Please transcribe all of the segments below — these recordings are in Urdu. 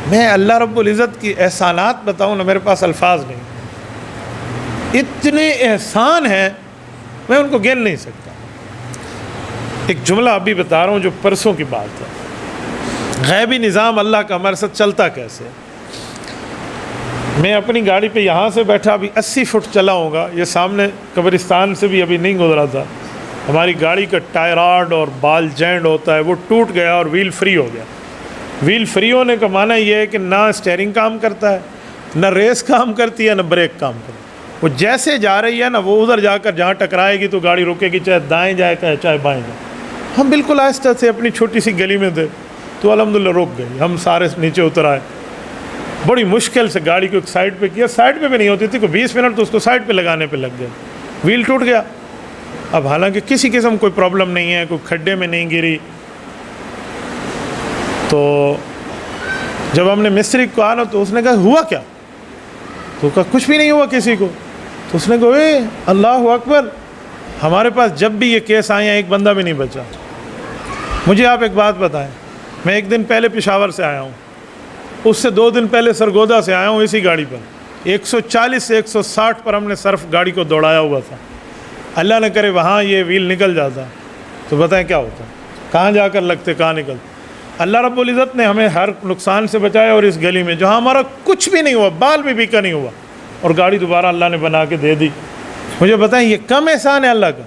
میں اللہ رب العزت کی احسانات بتاؤں نا، میرے پاس الفاظ نہیں، اتنے احسان ہیں میں ان کو گن نہیں سکتا۔ ایک جملہ ابھی بتا رہا ہوں جو پرسوں کی بات ہے، غیبی نظام اللہ کا ہمارے ساتھ چلتا کیسے۔ میں اپنی گاڑی پہ یہاں سے بیٹھا، ابھی 80 فٹ چلا ہوں گا، یہ سامنے قبرستان سے بھی ابھی نہیں گزرا تھا، ہماری گاڑی کا ٹائر راڈ اور بال جینڈ ہوتا ہے وہ ٹوٹ گیا اور ویل فری ہو گیا۔ ویل فری ہونے کا معنی یہ ہے کہ نہ اسٹیئرنگ کام کرتا ہے، نہ ریس کام کرتی ہے، نہ بریک کام کرتی ہے۔ وہ جیسے جا رہی ہے نا، وہ ادھر جا کر جہاں ٹکرائے گی تو گاڑی رکے گی، چاہے دائیں جائے چاہے بائیں جائے۔ ہم بالکل آہستہ سے اپنی چھوٹی سی گلی میں تھے تو الحمدللہ رک گئی، ہم سارے نیچے اتر آئے، بڑی مشکل سے گاڑی کو ایک سائڈ پہ کیا، سائڈ پہ بھی نہیں ہوتی تھی، کوئی 20 منٹ تو اس کو سائڈ پہ لگانے پہ لگ گئے، ویل ٹوٹ گیا۔ اب حالانکہ کسی قسم کوئی پرابلم نہیں ہے، کوئی کھڈے میں نہیں گری۔ تو جب ہم نے مستری کو کہا نا تو اس نے کہا ہوا کیا؟ تو کہا کچھ بھی نہیں ہوا کسی کو۔ تو اس نے کہا اے اللہ اکبر، ہمارے پاس جب بھی یہ کیس آئے ہیں ایک بندہ بھی نہیں بچا۔ مجھے آپ ایک بات بتائیں، میں ایک دن پہلے پشاور سے آیا ہوں، اس سے 2 دن پہلے سرگودا سے آیا ہوں اسی گاڑی پر، 140 سے 160 پر ہم نے صرف گاڑی کو دوڑایا ہوا تھا۔ اللہ نہ کرے وہاں یہ ویل نکل جاتا تو بتائیں کیا ہوتا، کہاں جا کر لگتے، کہاں نکلتے۔ اللہ رب العزت نے ہمیں ہر نقصان سے بچایا، اور اس گلی میں جہاں ہمارا کچھ بھی نہیں ہوا، بال بھی بیکا نہیں ہوا، اور گاڑی دوبارہ اللہ نے بنا کے دے دی۔ مجھے بتائیں یہ کم احسان ہے اللہ کا؟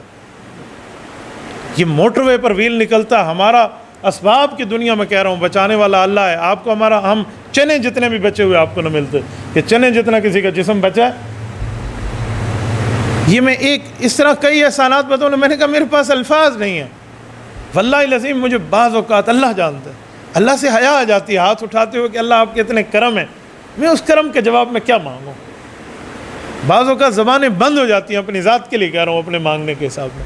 یہ موٹر وے پر ویل نکلتا، ہمارا اسباب کی دنیا میں کہہ رہا ہوں بچانے والا اللہ ہے۔ آپ کو ہمارا، ہم چنے جتنے بھی بچے ہوئے آپ کو نہ ملتے کہ چنے جتنا کسی کا جسم بچا ہے۔ یہ میں ایک اس طرح کئی احسانات بتاؤں نا، میں نے کہا میرے پاس الفاظ نہیں ہیں واللہ العظیم۔ مجھے بعض اوقات اللہ جانتا ہے، اللہ سے حیا آ جاتی ہے ہاتھ اٹھاتے ہوئے کہ اللہ آپ کے اتنے کرم ہیں، میں اس کرم کے جواب میں کیا مانگوں۔ بعض اوقات زبانیں بند ہو جاتی ہیں، اپنی ذات کے لیے کہہ رہا ہوں، اپنے مانگنے کے حساب میں۔